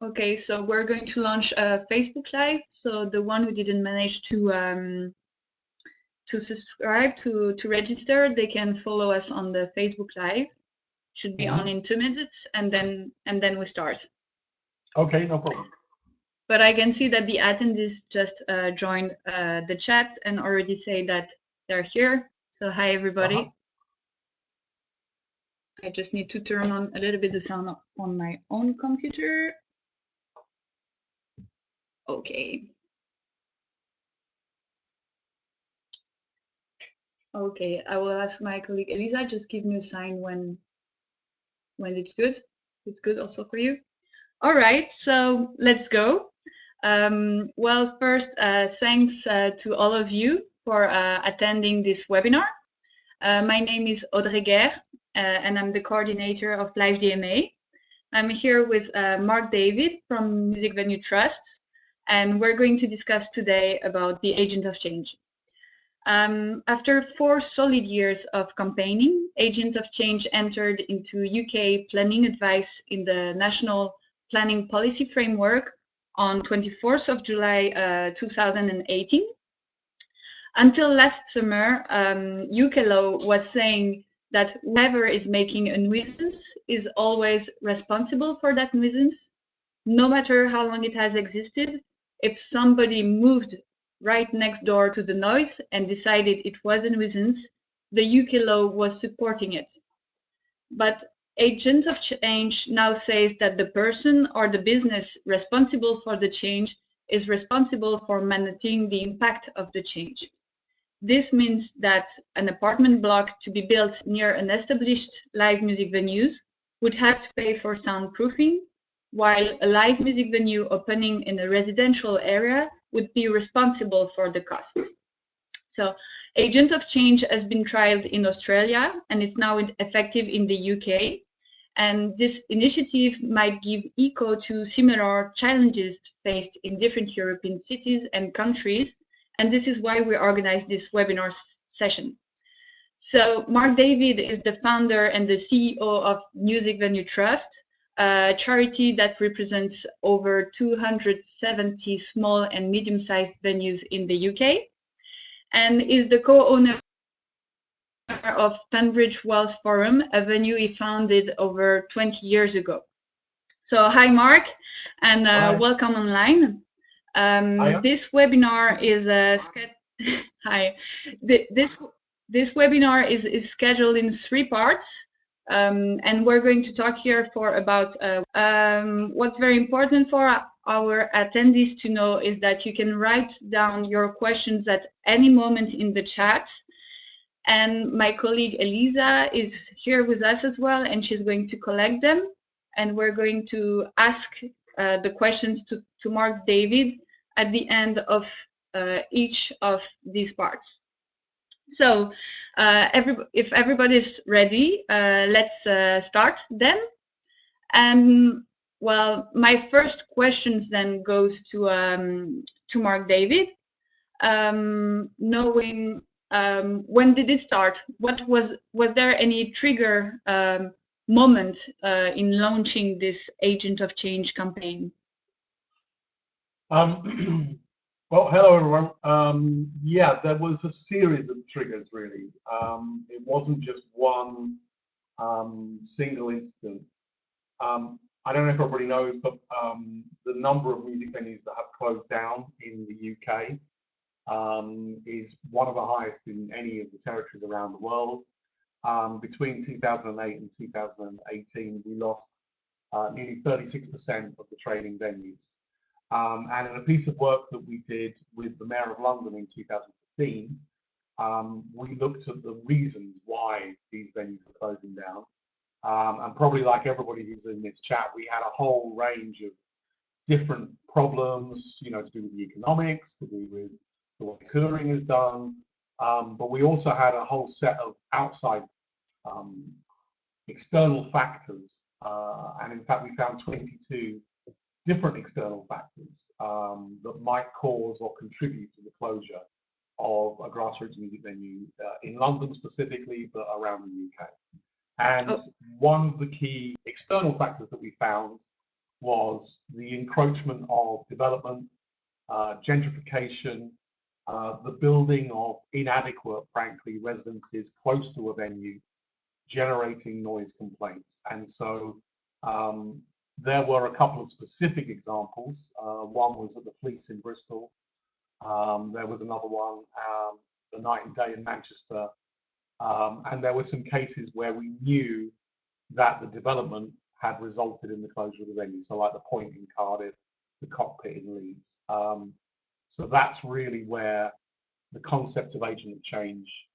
Okay, so we're going to launch a Facebook Live. So the one who didn't manage to subscribe to register, they can follow us on the Facebook Live. Should be on in 2 minutes, and then we start. Okay, no problem. But I can see that the attendees just joined the chat and already say that they're here. So hi everybody. I just need to turn on a little bit the sound on my own computer. Okay. Okay, I will ask my colleague Elisa, just give me a sign when it's good. It's good also for you. All right, so let's go. Well, first, thanks to all of you for attending this webinar. My name is Audrey Guerre, and I'm the coordinator of Live DMA. I'm here with Mark Davyd from Music Venue Trust, and we're going to discuss today about the agent of change. After 4 solid years of campaigning, Agent of Change entered into UK planning advice in the National Planning Policy Framework on 24th of July 2018. Until last summer, UK law was saying that whoever is making a nuisance is always responsible for that nuisance, no matter how long it has existed. If somebody moved right next door to the noise and decided it was a nuisance, the UK law was supporting it. But Agent of Change now says that the person or the business responsible for the change is responsible for managing the impact of the change. This means that an apartment block to be built near an established live music venues would have to pay for soundproofing, while a live music venue opening in a residential area would be responsible for the costs. So Agent of Change has been trialed in Australia and is now effective in the UK. And this initiative might give echo to similar challenges faced in different European cities and countries. And this is why we organized this webinar session. So Mark Davyd is the founder and the CEO of Music Venue Trust, a charity that represents over 270 small and medium-sized venues in the UK, and is the co-owner of Tunbridge Wells Forum, a venue he founded over 20 years ago. So hi, Mark, and welcome online. This webinar is hi. This webinar is scheduled in 3 parts, and we're going to talk here for about what's very important for our attendees to know is that you can write down your questions at any moment in the chat. And my colleague Elisa is here with us as well, and she's going to collect them. And we're going to ask the questions to Mark Davyd at the end of each of these parts. So if everybody's ready, let's start then. And well, my first questions then goes to Mark Davyd. Knowing when did it start? Was there any trigger moment in launching this Agent of Change campaign? Well, hello everyone. Yeah, there was a series of triggers really. It wasn't just one single incident. I don't know if everybody knows, but the number of music venues that have closed down in the UK is one of the highest in any of the territories around the world. Between 2008 and 2018, we lost nearly 36% of the trading venues. And in a piece of work that we did with the Mayor of London in 2015, we looked at the reasons why these venues were closing down. And probably like everybody who's in this chat, we had a whole range of different problems, you know, to do with the economics, to do with the way touring is done. But we also had a whole set of outside external factors. And in fact, we found 22 different external factors that might cause or contribute to the closure of a grassroots music venue in London specifically, but around the UK. And Oh, one of the key external factors that we found was the encroachment of development, gentrification, the building of inadequate, frankly, residences close to a venue, generating noise complaints. And so there were a couple of specific examples. One was at the Fleets in Bristol. There was another one, the Night and Day in Manchester. And there were some cases where we knew that the development had resulted in the closure of the venue. So like the Point in Cardiff, the Cockpit in Leeds. So that's really where the concept of agent of change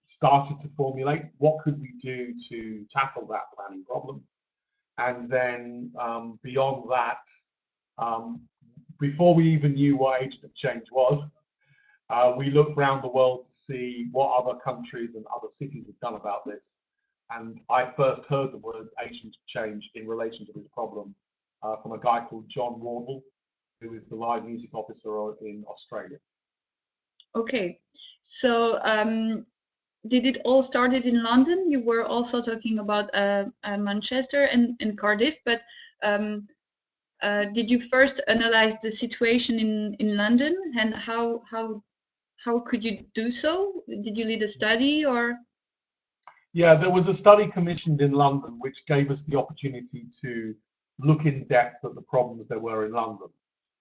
started to formulate. What could we do to tackle that planning problem? And then beyond that, before we even knew what agent of change was, we looked around the world to see what other countries and other cities had done about this. And I first heard the word agent of change in relation to this problem from a guy called John Wardle, who is the live music officer in Australia. okay. So did it all started in London? You were also talking about Manchester and Cardiff, but did you first analyze the situation in London, and how could you do so? Did you lead a study or? Yeah, there was a study commissioned in London which gave us the opportunity to look in depth at the problems there were in London.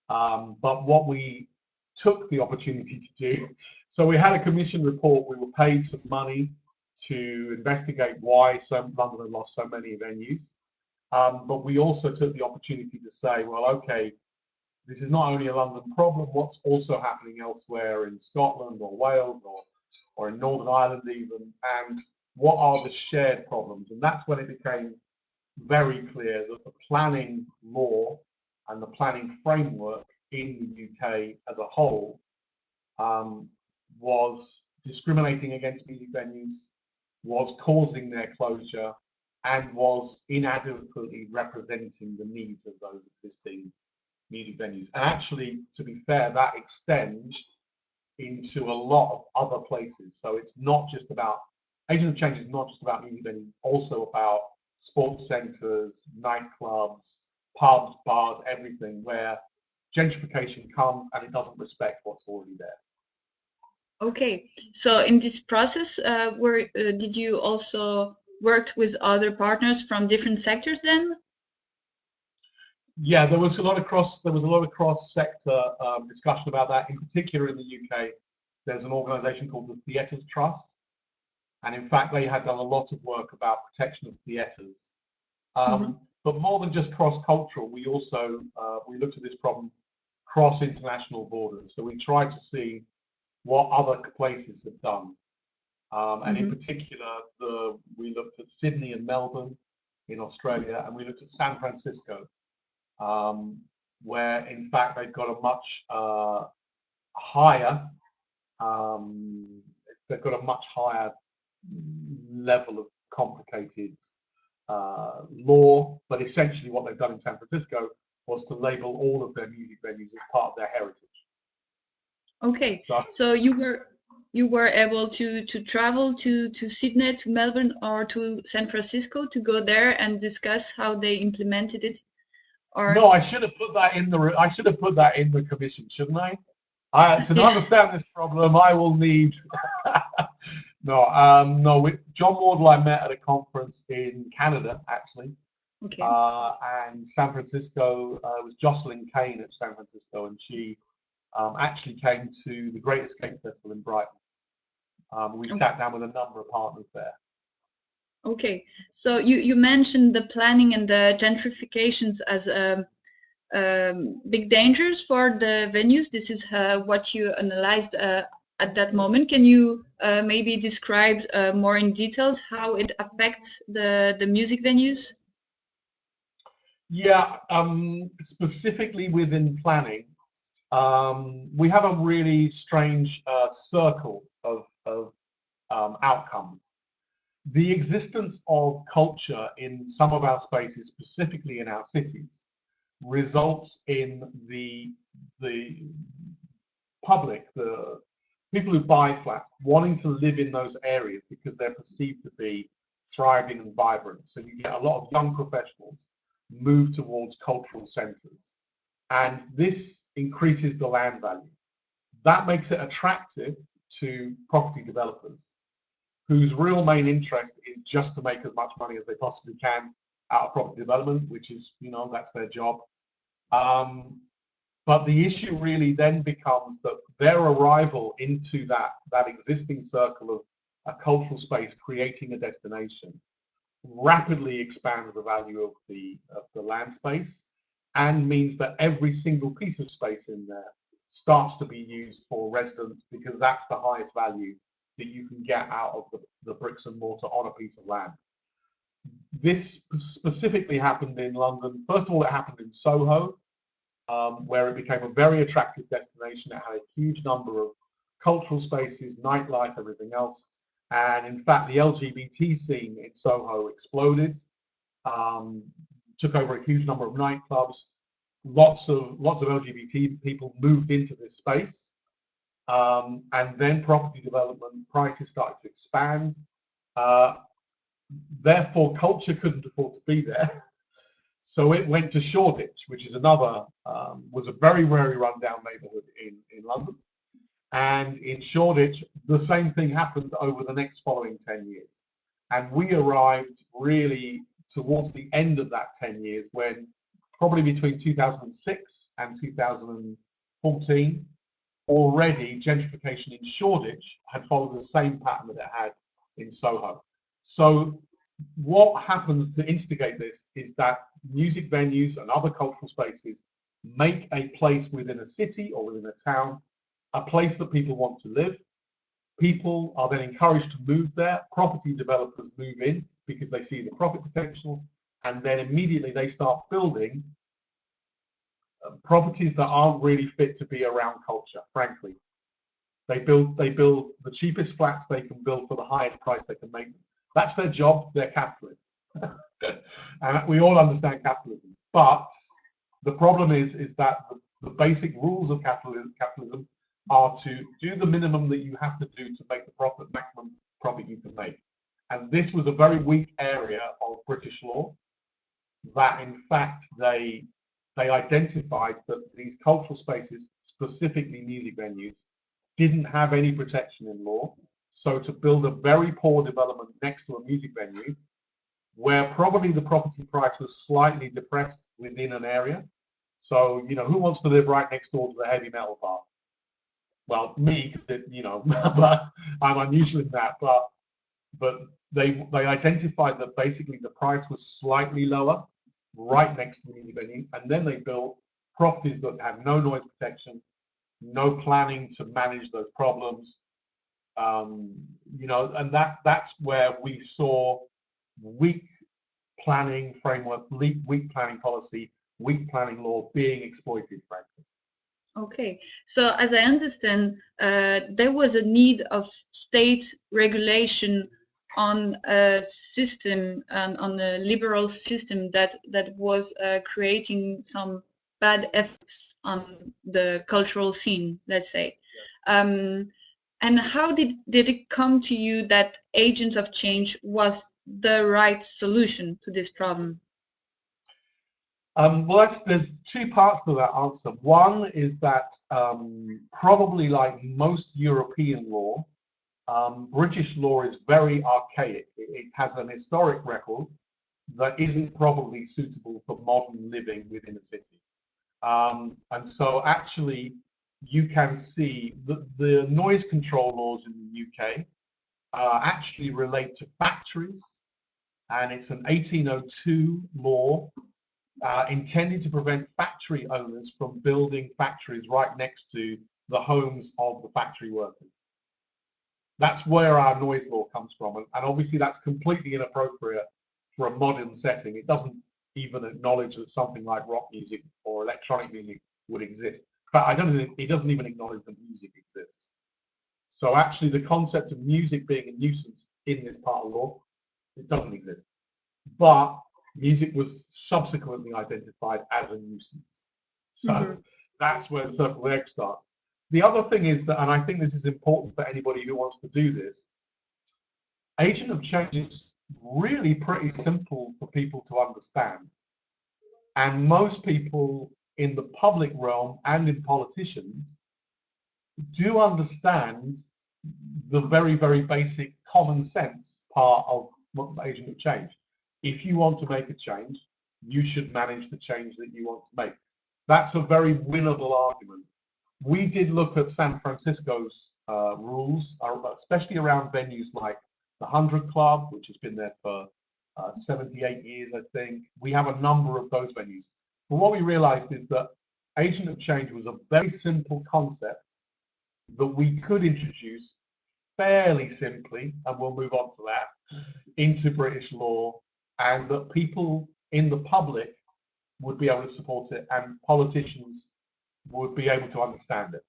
But what we took the opportunity to do, so we had a commission report, we were paid some money to investigate why London had lost so many venues. But we also took the opportunity to say, well, okay, this is not only a London problem, what's also happening elsewhere in Scotland or Wales or in Northern Ireland even, and what are the shared problems? And that's when it became very clear that the planning law and the planning framework in the UK as a whole was discriminating against music venues, was causing their closure, and was inadequately representing the needs of those existing music venues. And actually, to be fair, that extends into a lot of other places. So it's not just about, agent of change is not just about music venues, also about sports centres, nightclubs, pubs, bars, everything, where gentrification comes and it doesn't respect what's already there. Okay, so in this process, did you also worked with other partners from different sectors then? Yeah, there was a lot of cross sector discussion about that. In particular, in the UK, there's an organisation called the Theatres Trust, and in fact, they had done a lot of work about protection of theatres. But more than just cross-cultural, we also we looked at this problem cross international borders. So we tried to see what other places have done, and in particular, we looked at Sydney and Melbourne in Australia, and we looked at San Francisco, where in fact they've got a much higher level of complicated law, but essentially what they've done in San Francisco was to label all of their music venues as part of their heritage. Okay, so you were able to travel to Sydney, to Melbourne, or to San Francisco to go there and discuss how they implemented it. Or no, I should have put that in the commission, shouldn't I? To understand this problem, I will need. No. With John Wardle, I met at a conference in Canada, actually. Okay. And San Francisco was Jocelyn Kane at San Francisco, and she actually came to the Great Escape Festival in Brighton. We sat down with a number of partners there. Okay, so you mentioned the planning and the gentrifications as big dangers for the venues. This is what you analyzed at that moment. Can you maybe describe more in details how it affects the music venues? Yeah, specifically within planning, we have a really strange circle of outcomes. The existence of culture in some of our spaces, specifically in our cities, results in the public, the people who buy flats, wanting to live in those areas because they're perceived to be thriving and vibrant. So you get a lot of young professionals move towards cultural centres, and this increases the land value. That makes it attractive to property developers whose real main interest is just to make as much money as they possibly can out of property development, which is, you know, that's their job. But the issue really then becomes that their arrival into that existing circle of a cultural space, creating a destination, rapidly expands the value of the land space, and means that every single piece of space in there starts to be used for residents, because that's the highest value that you can get out of the bricks and mortar on a piece of land. This specifically happened in London. First of all, it happened in Soho, where it became a very attractive destination. It had a huge number of cultural spaces, nightlife, everything else. And in fact, the LGBT scene in Soho exploded, took over a huge number of nightclubs. Lots of LGBT people moved into this space. And then property development prices started to expand. Therefore, culture couldn't afford to be there. So it went to Shoreditch, which is another, was a very, very rundown neighborhood in London. And in Shoreditch, the same thing happened over the next following 10 years. And we arrived really towards the end of that 10 years, when probably between 2006 and 2014, already gentrification in Shoreditch had followed the same pattern that it had in Soho. So what happens to instigate this is that music venues and other cultural spaces make a place within a city or within a town a place that people want to live. People are then encouraged to move there. Property developers move in because they see the profit potential, and then immediately they start building properties that aren't really fit to be around culture, frankly. They build the cheapest flats they can build for the highest price they can make them. That's their job. They're capitalists. And we all understand capitalism. But the problem is that the basic rules of capitalism are to do the minimum that you have to do to make the maximum profit you can make. And this was a very weak area of British law, that in fact they identified that these cultural spaces, specifically music venues, didn't have any protection in law. So to build a very poor development next to a music venue, where probably the property price was slightly depressed within an area. So, you know, who wants to live right next door to the heavy metal bar? Well, me, you know, but I'm unusual in that. But they identified that basically the price was slightly lower right next to the music venue, and then they built properties that have no noise protection, no planning to manage those problems. You know, and that's where we saw weak planning framework, weak planning policy, weak planning law being exploited, frankly. Okay, so as I understand, there was a need of state regulation on a system, and on a liberal system that was creating some bad effects on the cultural scene, let's say. And how did it come to you that agent of change was the right solution to this problem? Well, there's two parts to that answer. One is that probably like most European law, British law is very archaic. It has an historic record that isn't probably suitable for modern living within a city. And so actually, you can see that the noise control laws in the UK actually relate to factories, and it's an 1802 law intended to prevent factory owners from building factories right next to the homes of the factory workers. That's where our noise law comes from, and obviously that's completely inappropriate for a modern setting. It doesn't even acknowledge that something like rock music or electronic music would exist. In fact, it doesn't even acknowledge that music exists. So actually the concept of music being a nuisance in this part of law, it doesn't exist. But Music was subsequently identified as a nuisance. So that's where the circle of the egg starts. The other thing is that, and I think this is important for anybody who wants to do this, agent of change is really pretty simple for people to understand. And most people in the public realm and in politicians do understand the very, very basic common sense part of agent of change. If you want to make a change, you should manage the change that you want to make. That's a very winnable argument. We did look at San Francisco's rules, especially around venues like the 100 Club, which has been there for 78 years, I think. We have a number of those venues. But what we realized is that agent of change was a very simple concept that we could introduce fairly simply, and we'll move on to that, into British law, and that people in the public would be able to support it and politicians would be able to understand it.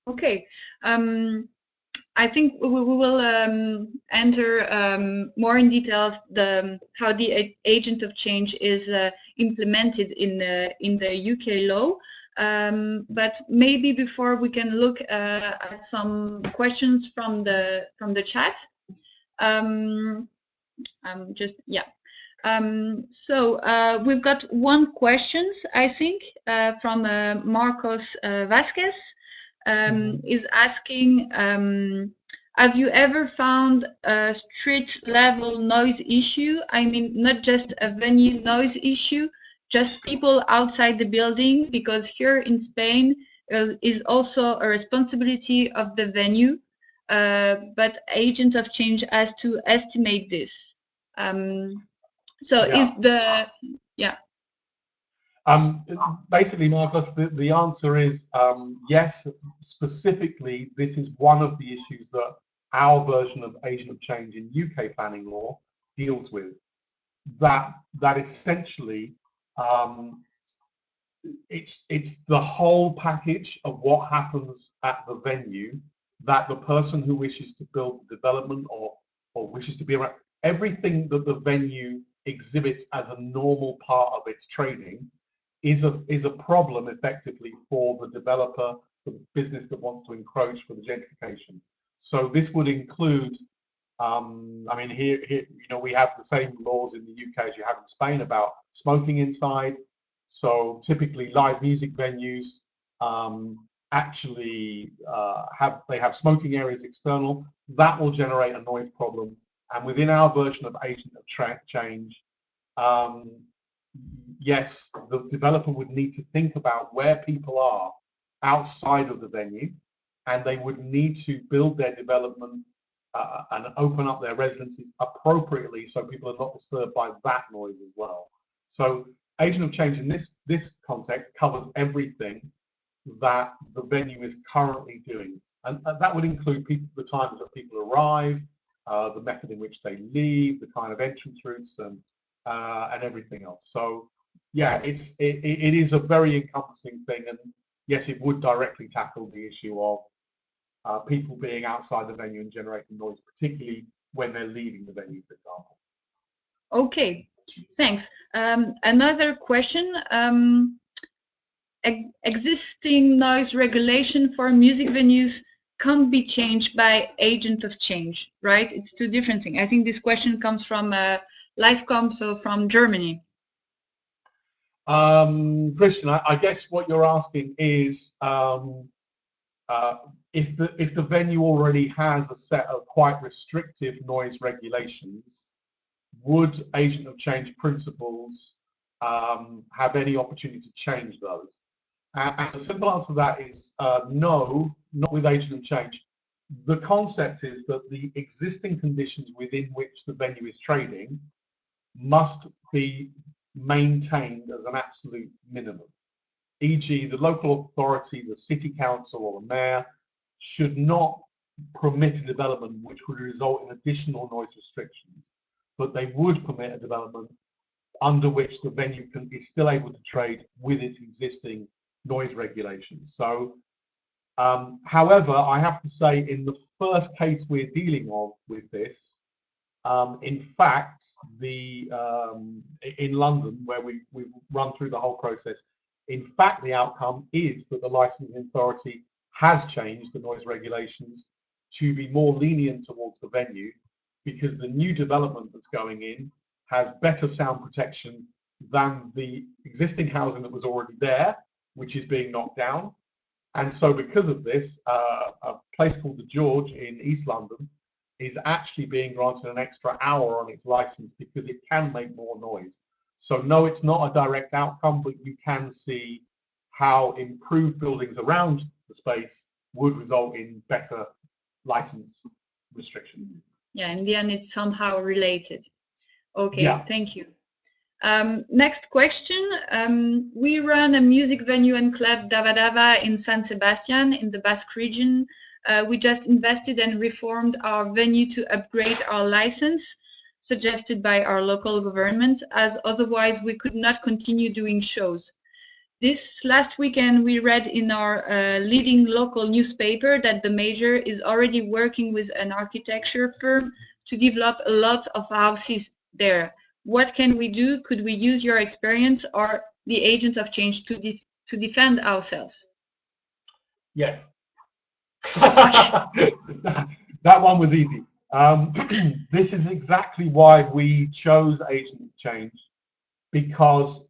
Okay. I think we will enter more in details how the agent of change is implemented in the UK law. But maybe before we can look at some questions from the chat. So we've got one questions, I think, from Marcos Vasquez. Is asking, have you ever found a street level noise issue? I mean, not just a venue noise issue, just people outside the building, because here in Spain is also a responsibility of the venue, but agent of change has to estimate this. Is the, basically, Marcos, the answer is yes. Specifically, this is one of the issues that our version of agent of change in UK planning law deals with. That essentially, it's the whole package of what happens at the venue that the person who wishes to build the development or wishes to be around, everything that the venue exhibits as a normal part of its trading is a problem effectively for the developer, for the business that wants to encroach, for the gentrification. So this would include, I mean, here we have the same laws in the UK as you have in Spain about smoking inside. So typically, live music venues actually have smoking areas external. That will generate a noise problem. And within our version of agent of change, yes, the developer would need to think about where people are outside of the venue, and they would need to build their development and open up their residences appropriately so people are not disturbed by that noise as well. So agent of change in this context covers everything that the venue is currently doing, and that would include the times that people arrive, the method in which they leave, the kind of entrance routes, and everything else. So yeah, it is a very encompassing thing, and yes, it would directly tackle the issue of people being outside the venue and generating noise, particularly when they're leaving the venue, for example. Okay, thanks. Another question. Existing noise regulation for music venues can't be changed by agent of change, right? It's two different things. I think this question comes from Lifecom, so from Germany. Christian, I guess what you're asking is if the venue already has a set of quite restrictive noise regulations, would agent of change principles have any opportunity to change those? And the simple answer to that is no, not with agent of change. The concept is that the existing conditions within which the venue is trading must be maintained as an absolute minimum. E.g., the local authority, the city council or the mayor should not permit a development which would result in additional noise restrictions, but they would permit a development under which the venue is still able to trade with its existing noise regulations. So, however, I have to say, in the first case we're dealing with this, In fact, in London, where we've run through the whole process, in fact, the outcome is that the licensing authority has changed the noise regulations to be more lenient towards the venue, because the new development that's going in has better sound protection than the existing housing that was already there, which is being knocked down. And so because of this, a place called the George in East London is actually being granted an extra hour on its license because it can make more noise. So no, it's not a direct outcome, but you can see how improved buildings around the space would result in better license restrictions. Yeah, in the end, it's somehow related. Okay, yeah. Thank you. Next question. We run a music venue and club, Davyd, in San Sebastian in the Basque region. We just invested and reformed our venue to upgrade our license, suggested by our local government, as otherwise we could not continue doing shows. This last weekend, we read in our leading local newspaper that the mayor is already working with an architecture firm to develop a lot of houses there. What can we do? Could we use your experience or the agent of change to defend ourselves? Yes. That one was easy. This is exactly why we chose agent of change, because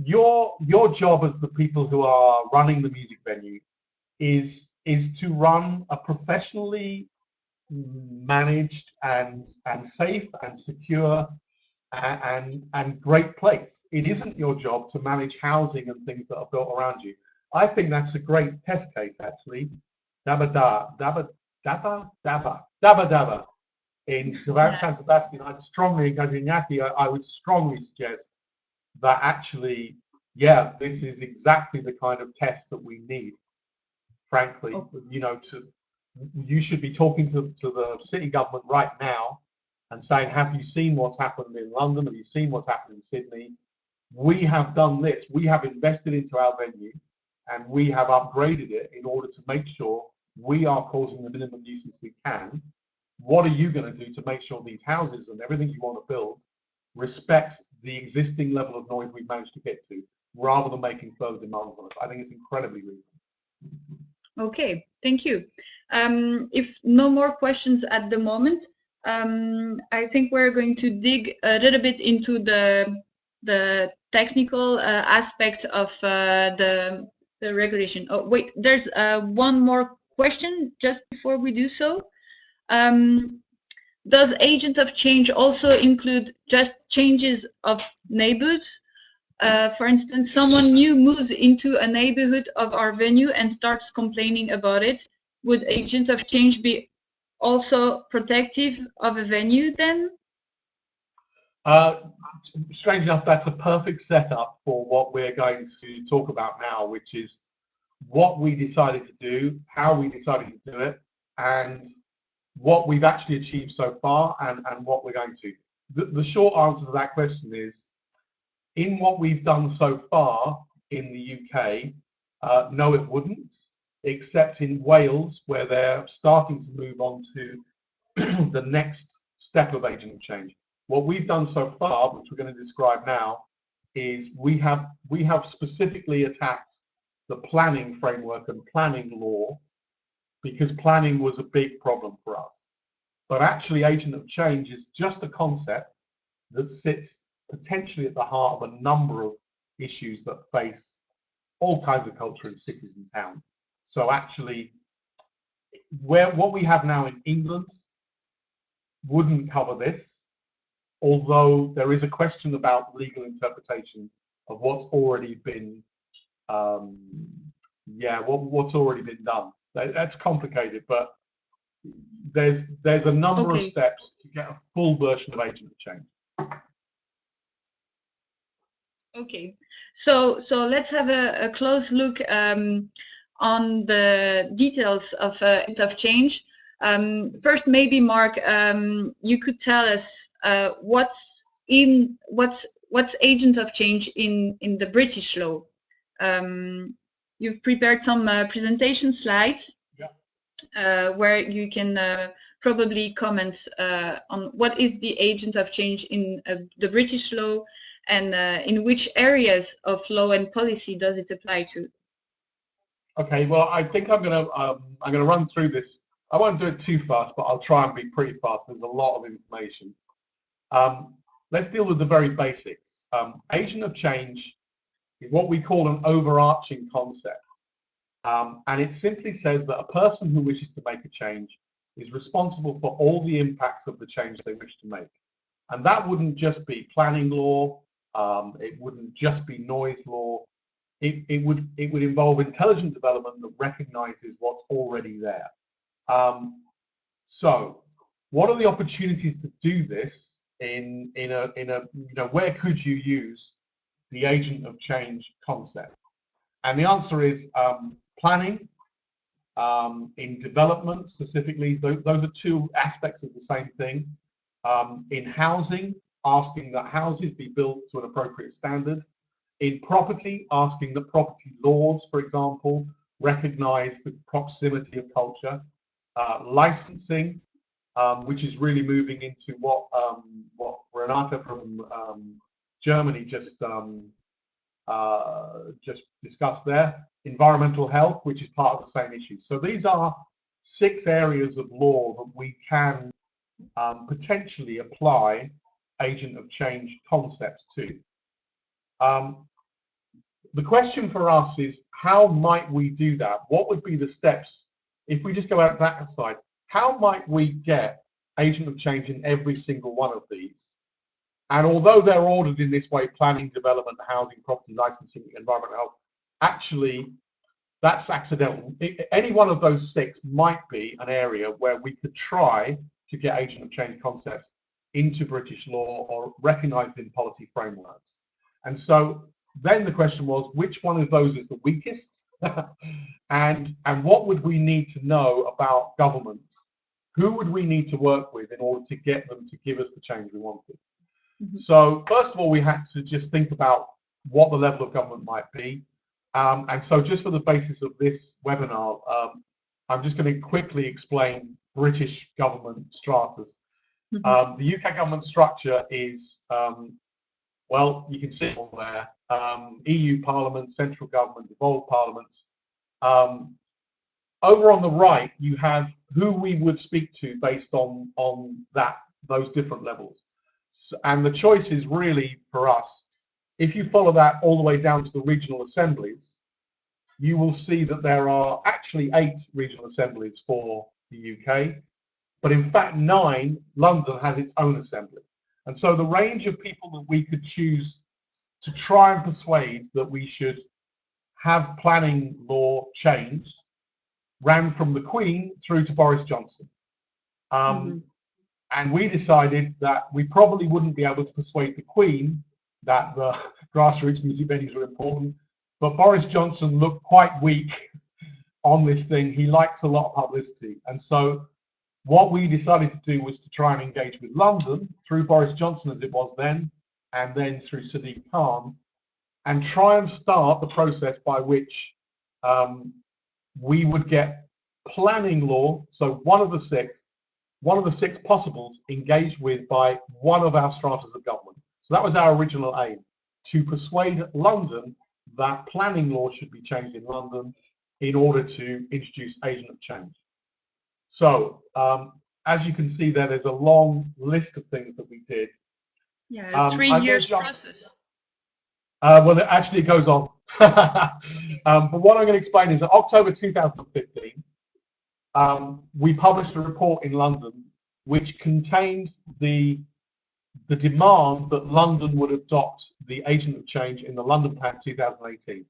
your job as the people who are running the music venue is to run a professionally managed and safe and secure and great place. It isn't your job to manage housing and things that are built around you. I think that's a great test case, actually. Daba in San Sebastian. I would strongly suggest that actually, yeah, this is exactly the kind of test that we need. Frankly, you know, you should be talking to the city government right now and saying, have you seen what's happened in London? Have you seen what's happened in Sydney? We have done this. We have invested into our venue and we have upgraded it in order to make sure we are causing the minimum nuisance we can. What are you going to do to make sure these houses and everything you want to build respects the existing level of noise we've managed to get to, rather than making further demands on us? I think it's incredibly reasonable. Okay, thank you. If no more questions at the moment, I think we're going to dig a little bit into the technical aspects of the regulation. Oh, wait, there's one more question just before we do so. Does agent of change also include just changes of neighborhoods? For instance, someone new moves into a neighborhood of our venue and starts complaining about it. Would agent of change be also protective of a venue then? Strange enough, that's a perfect setup for what we're going to talk about now, which is what we decided to do, how we decided to do it, and what we've actually achieved so far, and what we're going to. The short answer to that question is, in what we've done so far in the UK, no, it wouldn't, except in Wales, where they're starting to move on to the next step of agent of change. What we've done so far, which we're going to describe now, is we have specifically attacked the planning framework and planning law, because planning was a big problem for us. But actually, agent of change is just a concept that sits potentially at the heart of a number of issues that face all kinds of culture in cities and towns. So actually, what we have now in England wouldn't cover this, although there is a question about legal interpretation of what's already been, what's already been done. That's complicated, but there's a number of steps to get a full version of agent of change. Okay, so let's have a close look on the details of agent of change. First, maybe Mark, you could tell us what's agent of change in the British law. You've prepared some presentation slides where you can probably comment on what is the agent of change in the British law, and in which areas of law and policy does it apply to? Okay, well, I think I'm gonna run through this. I won't do it too fast, but I'll try and be pretty fast. There's a lot of information. Let's deal with the very basics. Agent of change is what we call an overarching concept. And it simply says that a person who wishes to make a change is responsible for all the impacts of the change they wish to make. And that wouldn't just be planning law, it wouldn't just be noise law, it would involve intelligent development that recognizes what's already there. So what are the opportunities to do this in a where could you use the agent of change concept? And the answer is planning, in development specifically. Those are two aspects of the same thing. In housing, asking that houses be built to an appropriate standard. In property, asking that property laws, for example, recognize the proximity of culture. Licensing, which is really moving into what Renata from Germany just discussed there. Environmental health, which is part of the same issue. So these are 6 areas of law that we can potentially apply agent of change concepts to. The question for us is, how might we do that? What would be the steps? If we just go out that side, how might we get agent of change in every single one of these? And although they're ordered in this way, planning, development, housing, property, licensing, environmental health, actually, that's accidental. Any one of those 6 might be an area where we could try to get agent of change concepts into British law or recognized in policy frameworks. And so then the question was, which one of those is the weakest? and what would we need to know about government? Who would we need to work with in order to get them to give us the change we wanted? Mm-hmm. So first of all, we had to just think about what the level of government might be. And so just for the basis of this webinar, I'm just going to quickly explain British government stratas. Mm-hmm. The UK government structure is, well, you can see it all there. EU Parliament, central government, devolved parliaments. Over on the right, you have who we would speak to based on those different levels. So, and the choice is really for us, if you follow that all the way down to the regional assemblies, you will see that there are actually 8 regional assemblies for the UK, but in fact 9, London has its own assembly. And so the range of people that we could choose to try and persuade that we should have planning law changed ran from the Queen through to Boris Johnson. Mm-hmm. And we decided that we probably wouldn't be able to persuade the Queen that the grassroots music venues were important, but Boris Johnson looked quite weak on this thing. He likes a lot of publicity. And so what we decided to do was to try and engage with London through Boris Johnson, as it was then, and then through Sadiq Khan, and try and start the process by which we would get planning law, so one of the six possibles, engaged with by one of our stratas of government. So that was our original aim, to persuade London that planning law should be changed in London in order to introduce agent of change. So as you can see there, there's a long list of things that we did. Yeah, it's 3 years process. Well, actually it goes on. But what I'm going to explain is that October 2015, we published a report in London which contained the demand that London would adopt the agent of change in the London Plan 2018.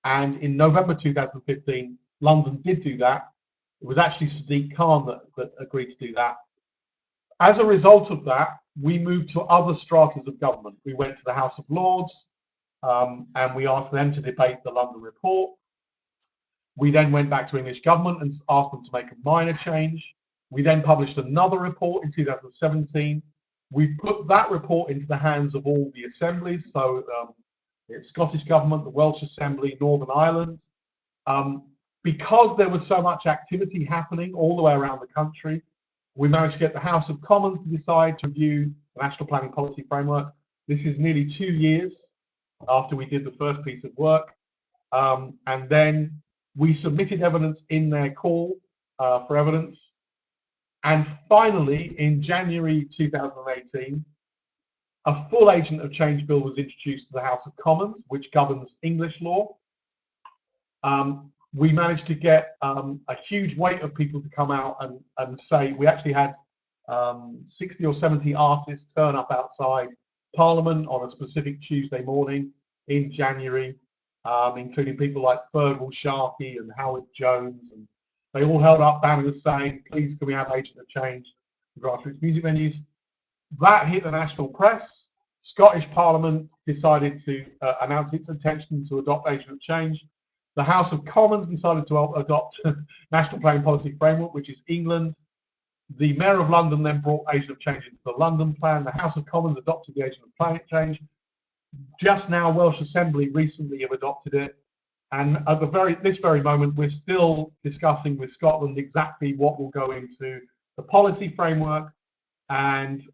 And in November 2015, London did do that. It was actually Sadiq Khan that agreed to do that. As a result of that, we moved to other stratas of government. We went to the House of Lords, and we asked them to debate the London report. We then went back to English government and asked them to make a minor change. We then published another report in 2017. We put that report into the hands of all the assemblies, so the Scottish government, the Welsh Assembly, Northern Ireland. Because there was so much activity happening all the way around the country, We managed to get the House of Commons to decide to review the National Planning Policy Framework. This is nearly 2 years after we did the first piece of work. And then we submitted evidence in their call for evidence. And finally, in January 2018, a full agent of change bill was introduced to the House of Commons, which governs English law. We managed to get a huge weight of people to come out and say, we actually had 60 or 70 artists turn up outside Parliament on a specific Tuesday morning in January, including people like Fergal Sharkey and Howard Jones, and they all held up banners saying, please can we have agent of change for grassroots music venues. That hit the national press. Scottish Parliament decided to announce its intention to adopt agent of change. The House of Commons decided to adopt National Planning Policy Framework, which is England. The Mayor of London then brought agent of change into the London plan. The House of Commons adopted the agent of climate change. Just now, Welsh Assembly recently have adopted it. And at this very moment, we're still discussing with Scotland exactly what will go into the policy framework. And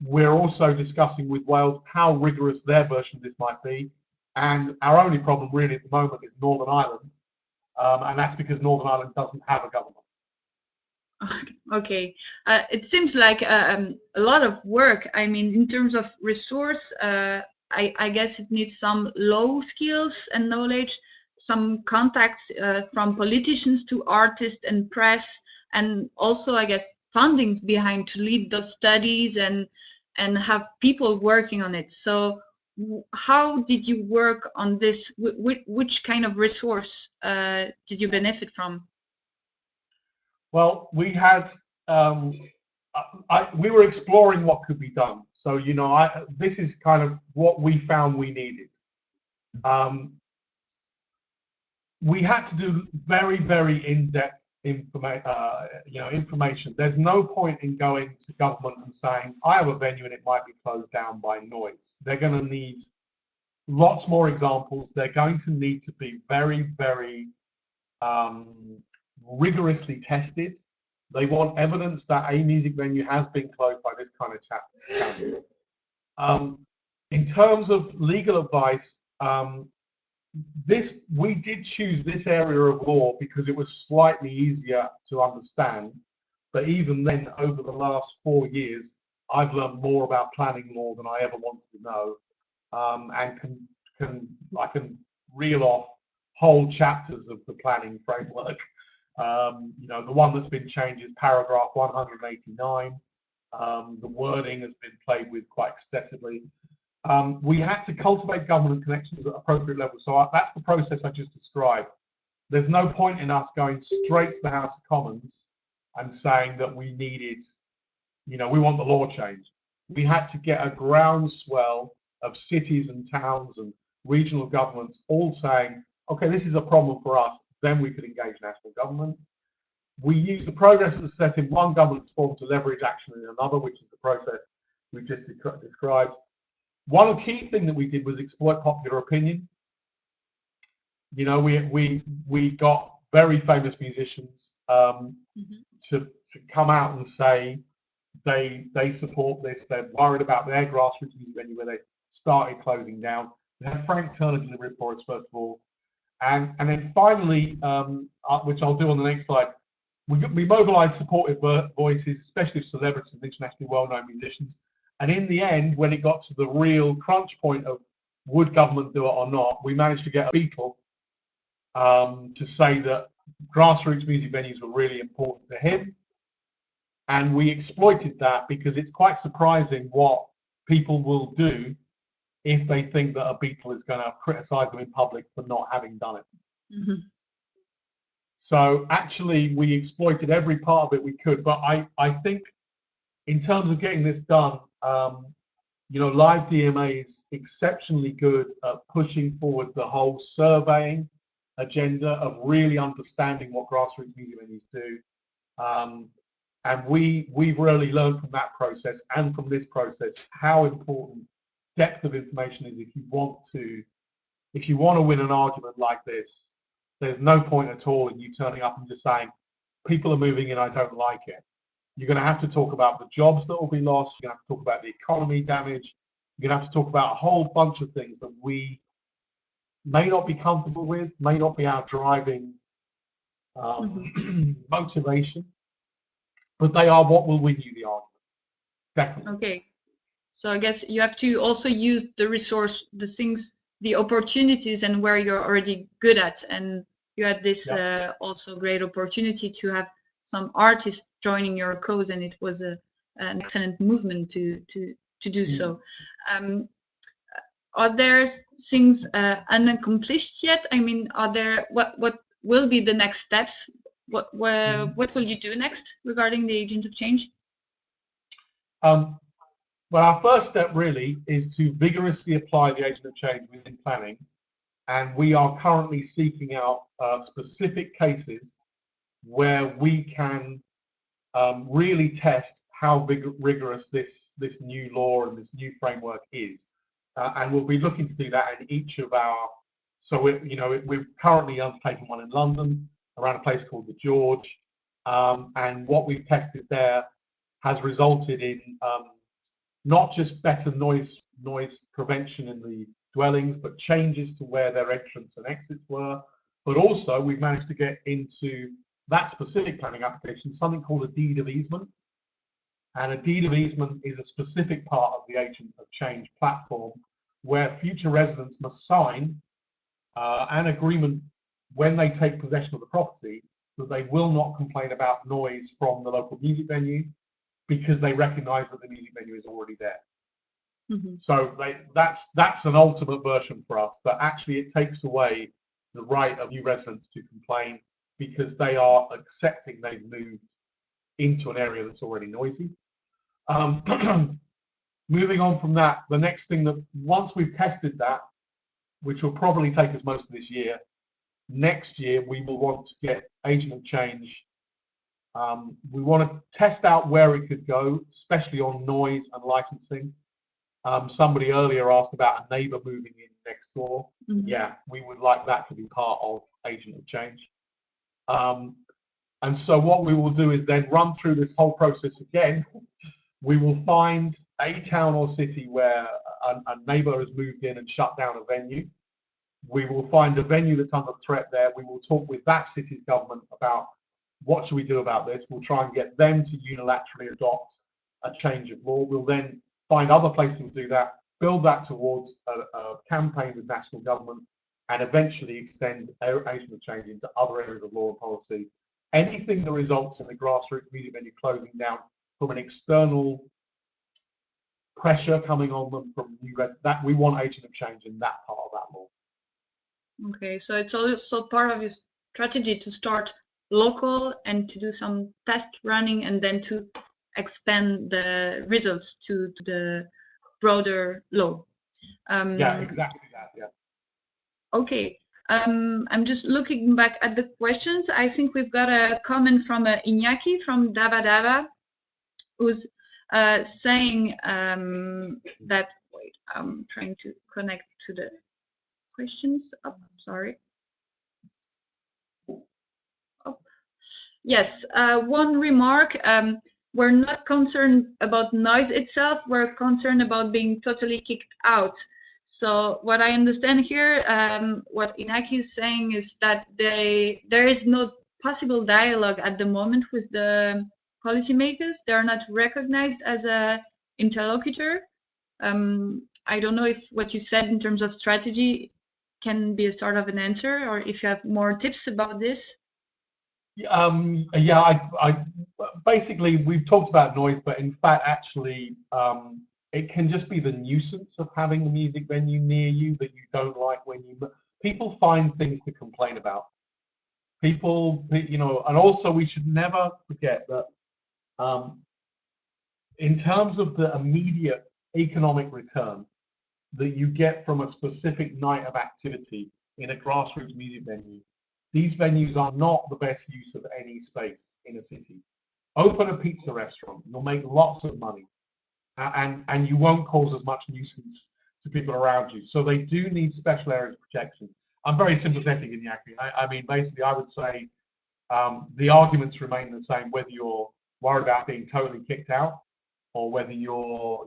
we're also discussing with Wales how rigorous their version of this might be. And our only problem really at the moment is Northern Ireland. And that's because Northern Ireland doesn't have a government. Okay, it seems like a lot of work. I mean, in terms of resource, I guess it needs some low skills and knowledge, some contacts from politicians to artists and press, and also, I guess, fundings behind to lead those studies and have people working on it. So how did you work on this? Which kind of resource did you benefit from? Well, we had, we were exploring what could be done. So, you know, this is kind of what we found we needed. We had to do very, very in-depth information. There's no point in going to government and saying, I have a venue and it might be closed down by noise. They're going to need lots more examples. They're going to need to be very, very rigorously tested. They want evidence that a music venue has been closed by this kind of challenge. In terms of legal advice, we did choose this area of law because it was slightly easier to understand. But even then, over the last 4 years, I've learned more about planning law than I ever wanted to know, and I can reel off whole chapters of the planning framework. You know, the one that's been changed is paragraph 189. The wording has been played with quite extensively. We had to cultivate government connections at appropriate levels. So that's the process I just described. There's no point in us going straight to the House of Commons and saying that we needed, you know, we want the law changed. We had to get a groundswell of cities and towns and regional governments all saying, okay, this is a problem for us, then we could engage national government. We use the progress and success in one government form to leverage action in another, which is the process we just described. One key thing that we did was exploit popular opinion. You know, we got very famous musicians to come out and say they support this. They're worried about their grassroots music venue where they started closing down. We had Frank Turner deliver it for us first of all, and then finally, which I'll do on the next slide, we mobilised supportive voices, especially of celebrities and internationally well-known musicians. And in the end, when it got to the real crunch point of would government do it or not, we managed to get a Beatle to say that grassroots music venues were really important to him. And we exploited that because it's quite surprising what people will do if they think that a Beatle is going to criticise them in public for not having done it. Mm-hmm. So actually, we exploited every part of it we could. But I think in terms of getting this done, you know, Live DMA is exceptionally good at pushing forward the whole surveying agenda of really understanding what grassroots music venues do. And we've really learned from that process and from this process how important depth of information is if you want to win an argument like this. There's no point at all in you turning up and just saying, people are moving in, I don't like it. You're going to have to talk about the jobs that will be lost. You're going to have to talk about the economy damage. You're going to have to talk about a whole bunch of things that we may not be comfortable with, may not be our driving motivation, but they are what will win you the argument. Definitely. Okay. So I guess you have to also use the resource, the things, the opportunities, and where you're already good at. And you had this also great opportunity to have some artists joining your cause, and it was an excellent movement to do so. Are there things unaccomplished yet? I mean, are there what will be the next steps? What will you do next regarding the agent of change? Well, our first step really is to vigorously apply the agent of change within planning, and we are currently seeking out specific cases where we can really test how rigorous this new law and this new framework is, and we'll be looking to do that in each of our. So we're currently undertaking one in London around a place called the George, and what we've tested there has resulted in not just better noise prevention in the dwellings, but changes to where their entrance and exits were. But also, we've managed to get into that specific planning application something called a deed of easement. And a deed of easement is a specific part of the agent of change platform where future residents must sign an agreement when they take possession of the property that they will not complain about noise from the local music venue, because they recognise that the music venue is already there. So that's an ultimate version for us, that actually it takes away the right of new residents to complain because they are accepting they've moved into an area that's already noisy. Moving on from that, the next thing that once we've tested that, which will probably take us most of this year, next year we will want to get agent of change. We want to test out where it could go, especially on noise and licensing. Somebody earlier asked about a neighbour moving in next door. Yeah, we would like that to be part of agent of change. And so what we will do is then run through this whole process again. We will find a town or city where a neighbour has moved in and shut down a venue. We will find a venue that's under threat there. We will talk with that city's government about what should we do about this. We'll try and get them to unilaterally adopt a change of law. We'll then find other places to do that, build that towards a campaign with national government, and eventually extend agent of change into other areas of law and policy. Anything that results in the grassroots music venue closing down from an external pressure coming on them from new residents, that we want agent of change in that part of that law. Okay, so it's also part of your strategy to start local and to do some test running and then to expand the results to the broader law. Yeah, exactly that. Yeah. Okay. I'm just looking back at the questions. I think we've got a comment from Iñaki from Davyd, who's saying that, wait, I'm trying to connect to the questions. Oh, sorry. Oh, yes, one remark. We're not concerned about noise itself. We're concerned about being totally kicked out. So what I understand here, what Iñaki is saying is that there is no possible dialogue at the moment with the policymakers. They are not recognized as a interlocutor. I don't know if what you said in terms of strategy can be a start of an answer, or if you have more tips about this. Yeah, I basically we've talked about noise, but in fact, actually, it can just be the nuisance of having the music venue near you that you don't like when people find things to complain about. People, and also we should never forget that in terms of the immediate economic return that you get from a specific night of activity in a grassroots music venue, these venues are not the best use of any space in a city. Open a pizza restaurant, you'll make lots of money, and you won't cause as much nuisance to people around you. So they do need special areas of protection. I'm very sympathetic in the I mean, basically, I would say the arguments remain the same whether you're worried about being totally kicked out, or whether you're,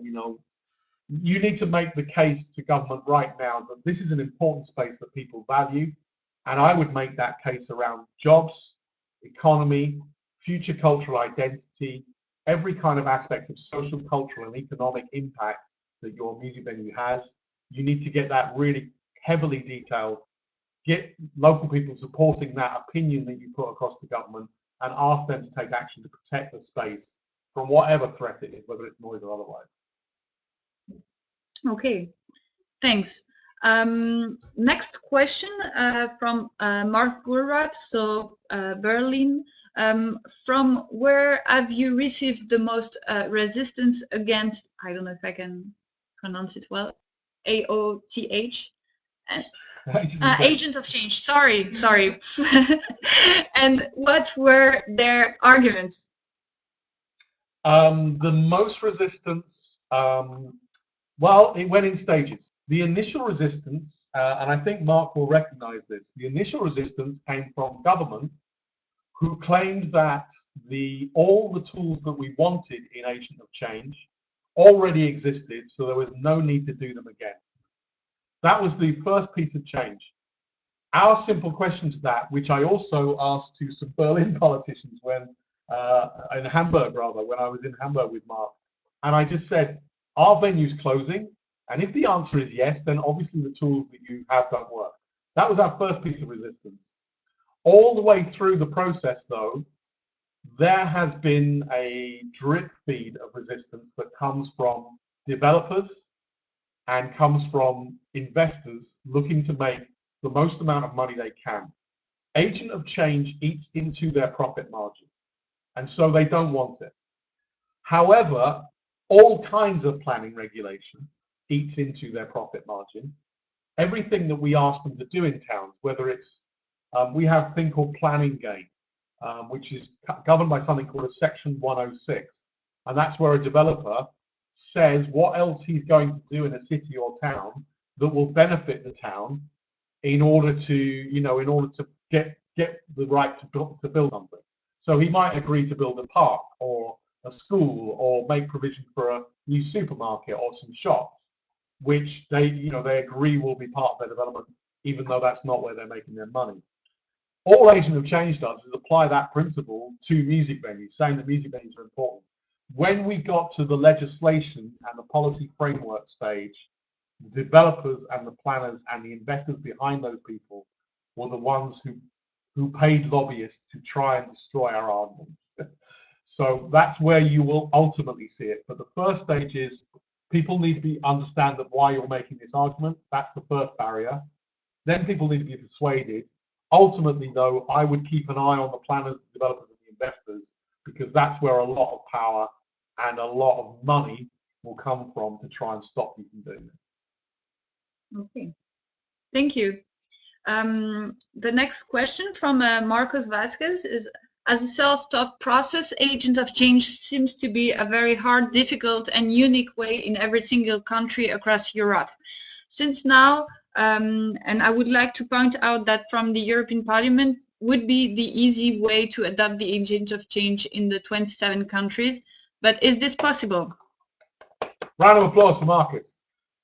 you need to make the case to government right now that this is an important space that people value. And I would make that case around jobs, economy, future cultural identity, every kind of aspect of social, cultural, and economic impact that your music venue has. You need to get that really heavily detailed, get local people supporting that opinion that you put across to government, and ask them to take action to protect the space from whatever threat it is, whether it's noise or otherwise. Okay, thanks. Next question from Mark Gurrat, so Berlin. From where have you received the most resistance against, I don't know if I can pronounce it well, AOTH? Agent of Change, sorry. And what were their arguments? The most resistance, well, it went in stages. The initial resistance, and I think Mark will recognize this, the initial resistance came from government, who claimed that all the tools that we wanted in Agent of Change already existed, so there was no need to do them again. That was the first piece of change. Our simple question to that, which I also asked to some Berlin politicians in Hamburg, when I was in Hamburg with Mark, and I just said, are venues closing? And if the answer is yes, then obviously the tools that you have don't work. That was our first piece of resistance. All the way through the process, though, there has been a drip feed of resistance that comes from developers and comes from investors looking to make the most amount of money they can. Agent of Change eats into their profit margin, and so they don't want it. However, all kinds of planning regulation eats into their profit margin. Everything that we ask them to do in towns, whether it's, we have a thing called planning gain, which is governed by something called a Section 106. And that's where a developer says what else he's going to do in a city or town that will benefit the town in order to get the right to build something. So he might agree to build a park or a school or make provision for a new supermarket or some shops, which they agree will be part of their development, even though that's not where they're making their money. All Agent of Change does is apply that principle to music venues, saying that music venues are important. When we got to the legislation and the policy framework stage, the developers and the planners and the investors behind those people were the ones who paid lobbyists to try and destroy our arguments. So that's where you will ultimately see it. But the first stage is people need to understand that why you're making this argument. That's the first barrier. Then people need to be persuaded. Ultimately, though, I would keep an eye on the planners, the developers, and the investors, because that's where a lot of power and a lot of money will come from to try and stop you from doing it. Okay, thank you. The next question from Marcos Vasquez is, as a self-taught process, Agent of Change seems to be a very hard, difficult, and unique way in every single country across Europe. Since now, and I would like to point out that from the European Parliament would be the easy way to adopt the Agent of Change in the 27 countries, but is this possible? Round of applause for Marcus.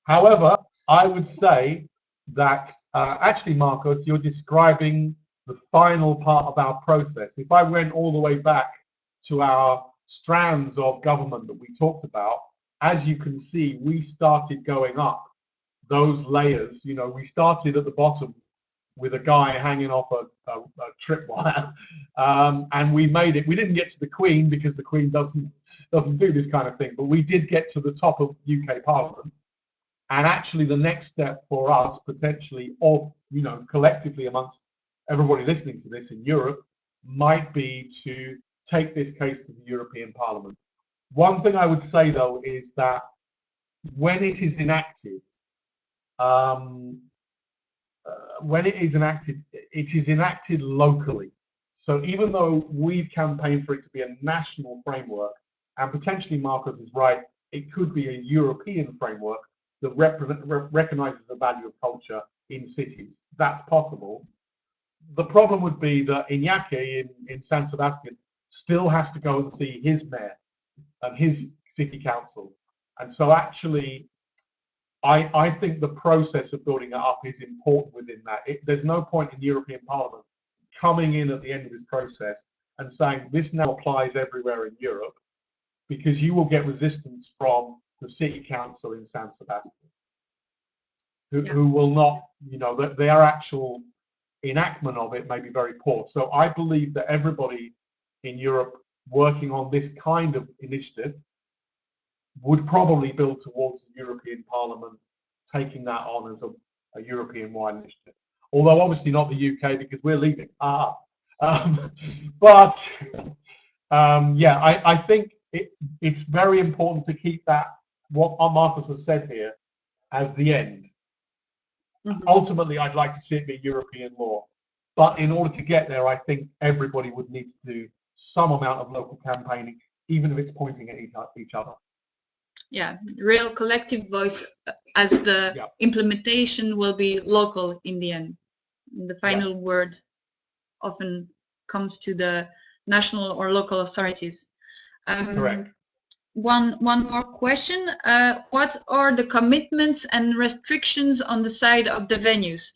However, I would say that actually, Marcos, you're describing the final part of our process. If I went all the way back to our strands of government that we talked about, as you can see, we started going up those layers. We started at the bottom with a guy hanging off a tripwire, and we made it. We didn't get to the Queen because the Queen doesn't do this kind of thing, but we did get to the top of UK Parliament. And actually, the next step for us, potentially, collectively amongst everybody listening to this in Europe, might be to take this case to the European Parliament. One thing I would say, though, is that when it is enacted, it is enacted locally. So even though we've campaigned for it to be a national framework, and potentially Marcus is right, it could be a European framework that recognizes the value of culture in cities. That's possible. The problem would be that Iñaki in San Sebastian still has to go and see his mayor and his city council. And so actually, I think the process of building it up is important within that. There's no point in the European Parliament coming in at the end of this process and saying this now applies everywhere in Europe, because you will get resistance from the city council in San Sebastian, who will not, you know, that their actual enactment of it may be very poor. So I believe that everybody in Europe working on this kind of initiative would probably build towards the European Parliament taking that on as a European-wide initiative. Although obviously not the UK, because we're leaving. But yeah, I think it's very important to keep that, what Marcus has said here, as the end. Ultimately, I'd like to see it be European law. But in order to get there, I think everybody would need to do some amount of local campaigning, even if it's pointing at each other. Yeah, real collective voice, as the implementation will be local in the end. The final word often comes to the national or local authorities. Correct. One more question. What are the commitments and restrictions on the side of the venues?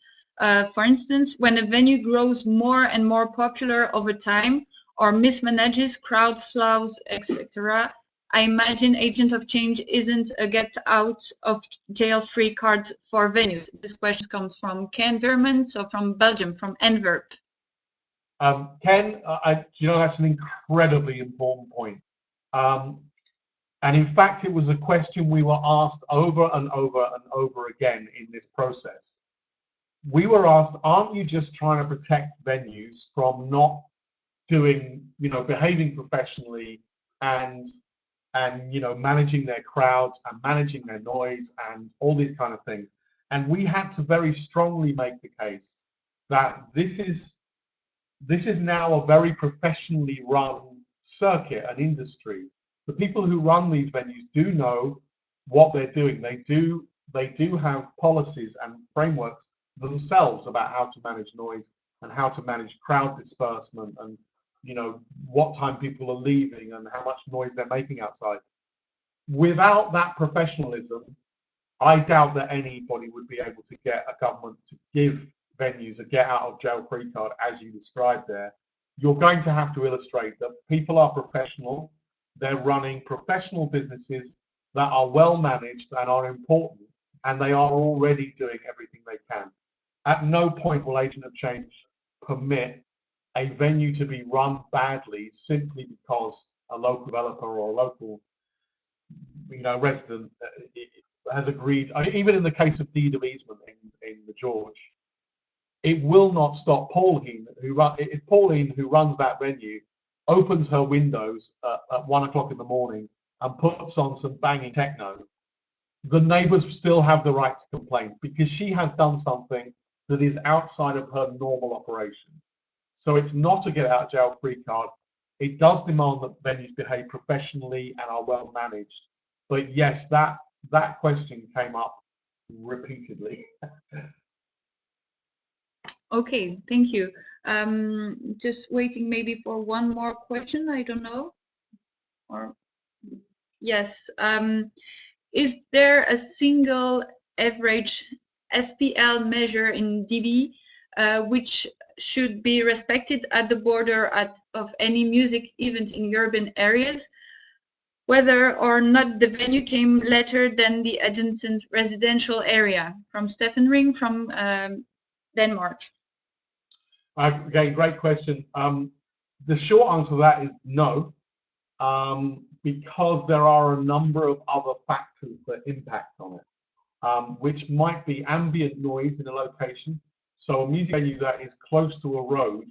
For instance, when a venue grows more and more popular over time or mismanages, crowd flows, etc., I imagine agent of change isn't a get out of jail free card for venues. This question comes from Ken Verman, so from Belgium, from Antwerp. Ken, you know, that's an incredibly important point. And in fact, it was a question we were asked over and over and over again in this process. We were asked, aren't you just trying to protect venues from not doing, you know, behaving professionally and you know, managing their crowds and managing their noise and all these kind of things? And we had to very strongly make the case that this is now a very professionally run circuit and industry. The people who run these venues do know what they're doing. They do have policies and frameworks themselves about how to manage noise and how to manage crowd disbursement and, you know, what time people are leaving and how much noise they're making outside. Without that professionalism, I doubt that anybody would be able to get a government to give venues a get out of jail free card as you described there. You're going to have to illustrate that people are professional. They're running professional businesses that are well managed and are important, and they are already doing everything they can. At no point will agent of change permit a venue to be run badly simply because a local developer or a local, you know, resident has agreed. I mean, even in the case of deed of easement in the George, it will not stop Pauline, if Pauline, who runs that venue, opens her windows at 1 o'clock in the morning and puts on some banging techno, the neighbors still have the right to complain because she has done something that is outside of her normal operation. So it's not a get out of jail free card. It does demand that venues behave professionally and are well managed. But yes, that question came up repeatedly. Okay, thank you. Just waiting maybe for one more question. I don't know. Or yes. Is there a single average SPL measure in dB which should be respected at the border of any music event in urban areas, whether or not the venue came later than the adjacent residential area? From Stefan Ring from Denmark. Again, great question. The short answer to that is no, because there are a number of other factors that impact on it, which might be ambient noise in a location. So a music venue that is close to a road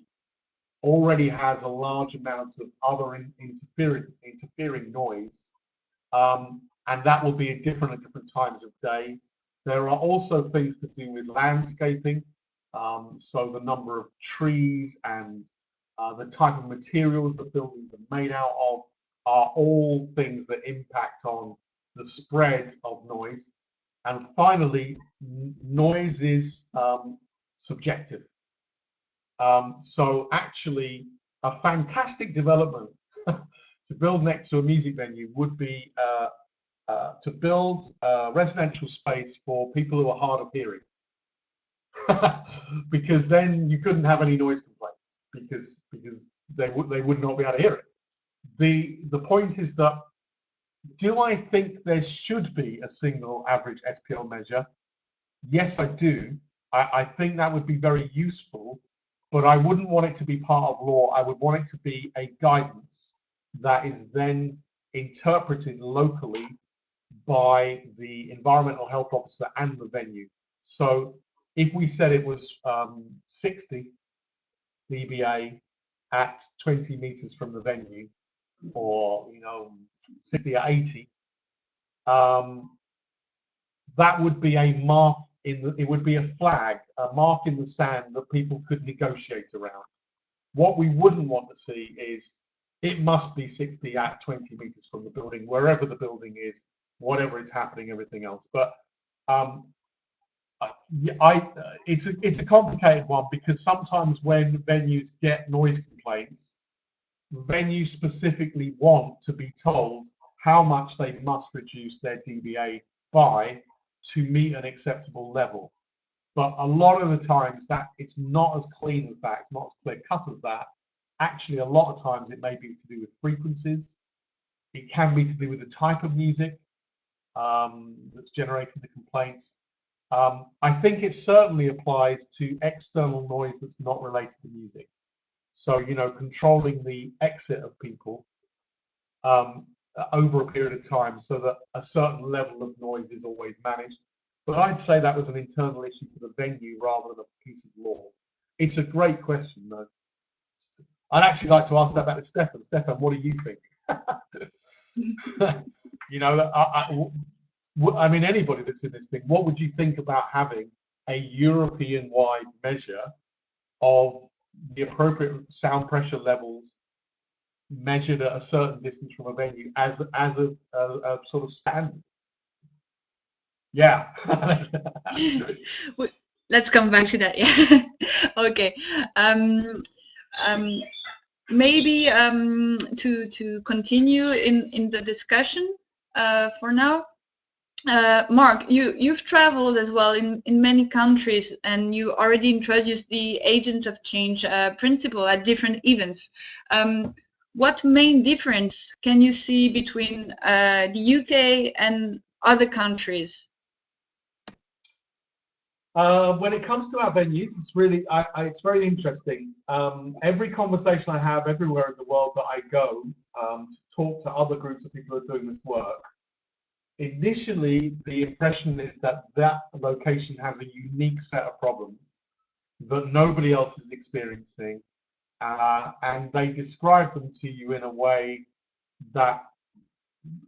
already has a large amount of other interfering noise, and that will be different at different times of day. There are also things to do with landscaping, so the number of trees and the type of materials the buildings are made out of are all things that impact on the spread of noise. And finally, noise is subjective. So actually, a fantastic development to build next to a music venue would be to build residential space for people who are hard of hearing. Because then you couldn't have any noise complaint because they would not be able to hear it. The point is that, do I think there should be a single average SPL measure? Yes, I do. I think that would be very useful, but I wouldn't want it to be part of law. I would want it to be a guidance that is then interpreted locally by the environmental health officer and the venue. So if we said it was 60 dBA at 20 meters from the venue, or 60 or 80, that would be a mark it would be a flag, a mark in the sand that people could negotiate around. What we wouldn't want to see is it must be 60 at 20 meters from the building, wherever the building is, whatever is happening, everything else. But it's a complicated one, because sometimes when venues get noise complaints, venues specifically want to be told how much they must reduce their dBA by to meet an acceptable level. But a lot of the times that it's not as clean as that, it's not as clear cut as that. Actually, a lot of times it may be to do with frequencies. It can be to do with the type of music that's generating the complaints. I think it certainly applies to external noise that's not related to music. So, controlling the exit of people over a period of time so that a certain level of noise is always managed. But I'd say that was an internal issue for the venue rather than a piece of law. It's a great question, though. I'd actually like to ask that back to Stefan. Stefan, what do you think? I mean, anybody that's in this thing, what would you think about having a European-wide measure of the appropriate sound pressure levels measured at a certain distance from a venue as a sort of standard? Yeah. Let's come back to that. Yeah. Okay. Maybe to continue in the discussion for now. Mark, you've traveled as well in many countries, and you already introduced the agent of change principle at different events. What main difference can you see between the UK and other countries? When it comes to our venues, it's really it's very interesting. Every conversation I have everywhere in the world that I go to talk to other groups of people who are doing this work, initially the impression is that location has a unique set of problems that nobody else is experiencing, and they describe them to you in a way that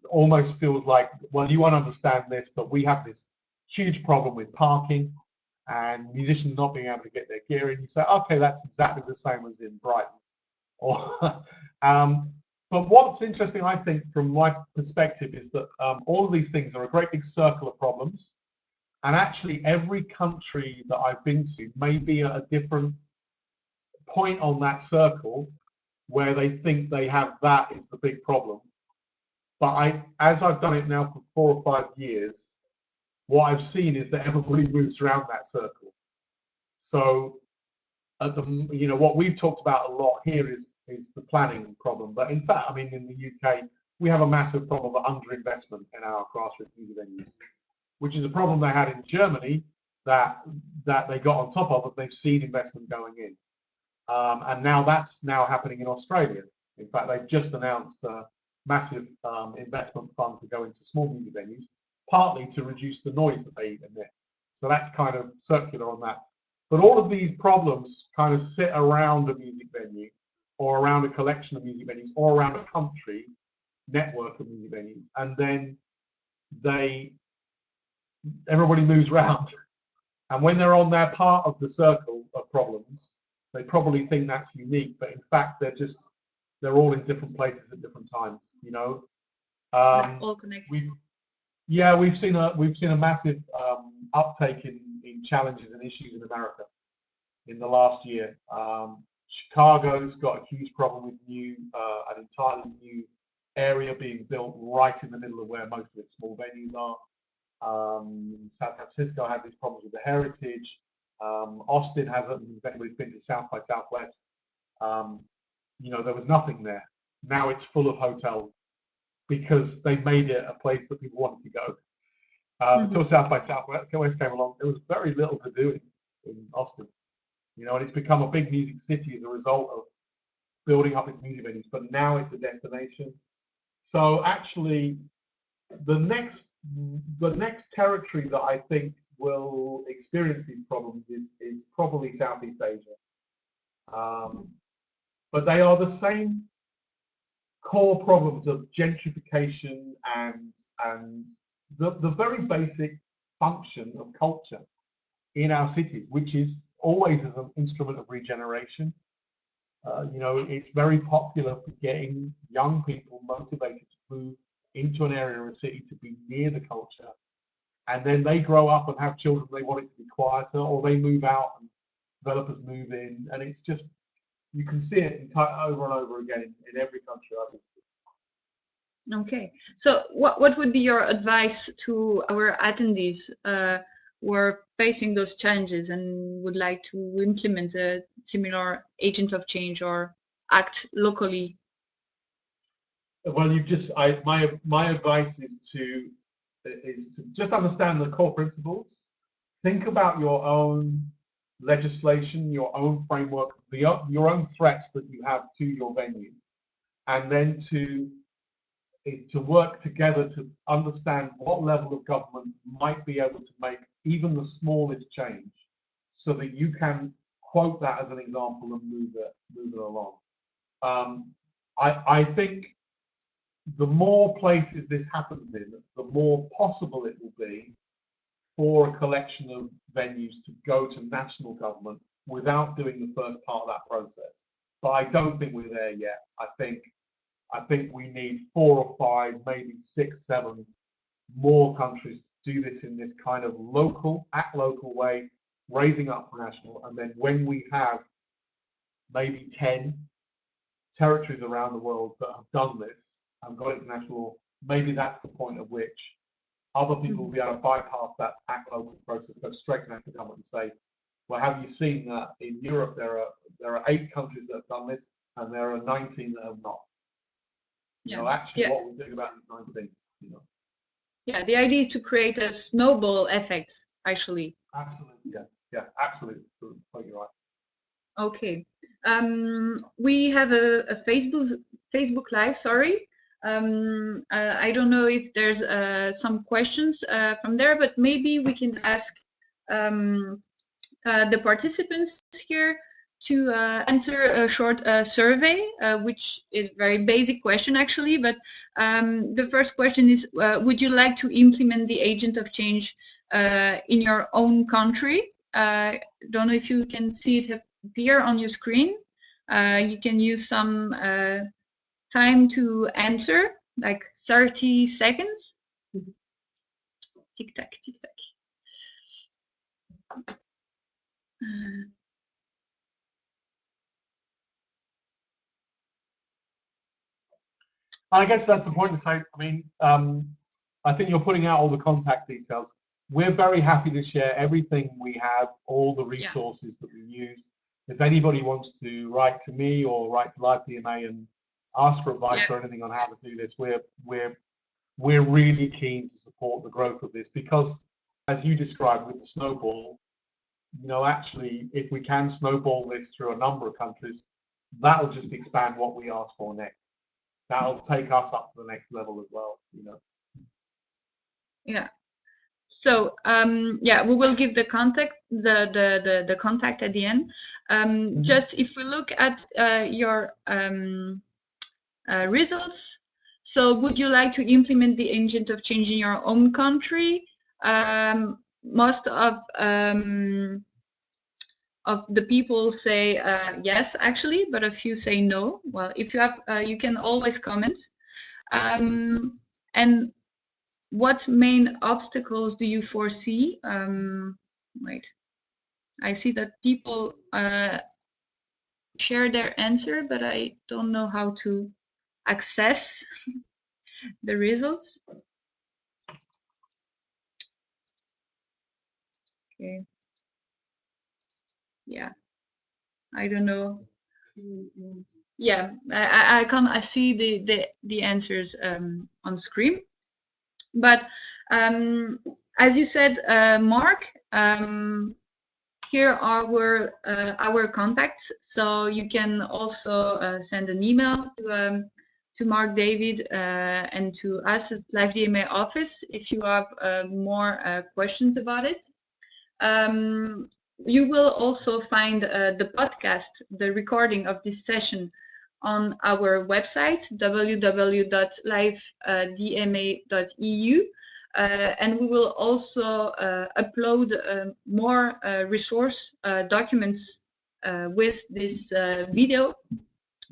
almost feels like, well, you won't understand this, but we have this huge problem with parking and musicians not being able to get their gear in. You say, okay, that's exactly the same as in Brighton. Or, but what's interesting, I think, from my perspective, is that all of these things are a great big circle of problems. And actually, every country that I've been to may be at a different point on that circle where they think they have that is the big problem. But as I've done it now for 4 or 5 years, what I've seen is that everybody moves around that circle. So, what we've talked about a lot here is the planning problem. But in fact, I mean, in the UK, we have a massive problem of underinvestment in our grassroots music venues, which is a problem they had in Germany that they got on top of, and they've seen investment going in. And now that's happening in Australia. In fact, they've just announced a massive investment fund to go into small music venues, partly to reduce the noise that they emit. So that's kind of circular on that. But all of these problems kind of sit around a music venue, or around a collection of music venues, or around a country network of music venues, and then everybody moves around. And when they're on their part of the circle of problems, they probably think that's unique, but in fact they're all in different places at different times. All connected. We've seen a massive uptake in challenges and issues in America in the last year. Chicago's got a huge problem with an entirely new area being built right in the middle of where most of its small venues are. San Francisco had these problems with the heritage. Austin has it. If anybody's been to South by Southwest, there was nothing there. Now it's full of hotels because they made it a place that people wanted to go. Until South by Southwest came along, there was very little to do in Austin. And it's become a big music city as a result of building up its music venues. But now it's a destination. So actually, the next territory that I think will experience these problems is probably Southeast Asia. But they are the same core problems of gentrification and the very basic function of culture in our cities, which is always as an instrument of regeneration. It's very popular for getting young people motivated to move into an area or a city to be near the culture, and then they grow up and have children. They want it to be quieter, or they move out and developers move in, and it's just, you can see it over and over again in every country I've been to. Okay, so what would be your advice to our attendees who are facing those challenges and would like to implement a similar agent of change or act locally? Well, my advice is to just understand the core principles. Think about your own legislation, your own framework, your own threats that you have to your venue, and then to work together to understand what level of government might be able to make even the smallest change, so that you can quote that as an example and move it along. I think the more places this happens in, the more possible it will be for a collection of venues to go to national government without doing the first part of that process. But I don't think we're there yet. I think we need 4 or 5, maybe 6, 7 more countries to do this in this kind of local way, raising up for national. And then when we have maybe 10 territories around the world that have done this and got international, maybe that's the point at which other people will be able to bypass that act local process, go straight to national government and say, well, have you seen that in Europe there are 8 countries that have done this and there are 19 that have not? Actually, what we're doing about these 19, Yeah, the idea is to create a snowball effect, actually. Absolutely, yeah, absolutely. You're right. Okay, we have a Facebook Live. Sorry, I don't know if there's some questions from there, but maybe we can ask the participants here to answer a short survey, which is a very basic question actually, but the first question is, would you like to implement the agent of change in your own country? Don't know if you can see it appear on your screen. You can use some time to answer, like 30 seconds. Tick tack, tick tack. I guess that's the point to say. I mean, I think you're putting out all the contact details. We're very happy to share everything we have, all the resources that we use. If anybody wants to write to me or write to Live DMA and ask for advice or anything on how to do this, we're really keen to support the growth of this, because, as you described with the snowball, actually, if we can snowball this through a number of countries, that'll just expand what we ask for next. That'll take us up to the next level as well, Yeah. So we will give the contact, the contact at the end. Just if we look at your results, so would you like to implement the agent of change in your own country? Most of the people say yes, actually, but a few say no. Well, if you have, you can always comment. And what main obstacles do you foresee? Wait, I see that people share their answer, but I don't know how to access the results. Okay. Yeah, I don't know. Yeah, I see the answers on screen, but as you said, Mark, here are our contacts, so you can also send an email to Mark, David, and to us at Live DMA office if you have more questions about it. You will also find the podcast, the recording of this session, on our website, www.livedma.eu. And we will also upload more resource documents with this video,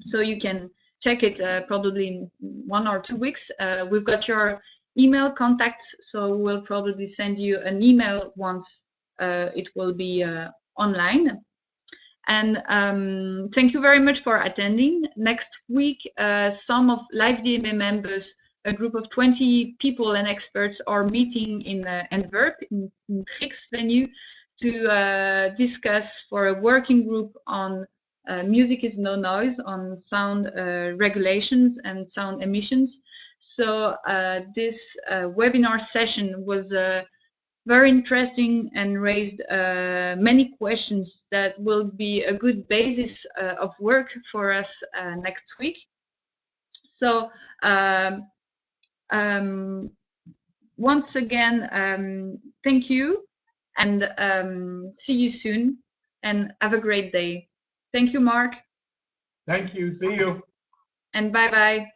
so you can check it probably in 1 or 2 weeks. We've got your email contacts, so we'll probably send you an email once it will be online. And thank you very much for attending. Next week, some of Live DMA members, a group of 20 people and experts, are meeting in Antwerp, in Trix venue, to discuss for a working group on music is no noise, on sound regulations and sound emissions. So this webinar session was very interesting and raised many questions that will be a good basis of work for us next week. So once again, thank you, and see you soon, and have a great day. Thank you, Mark. Thank you. See you. And bye-bye.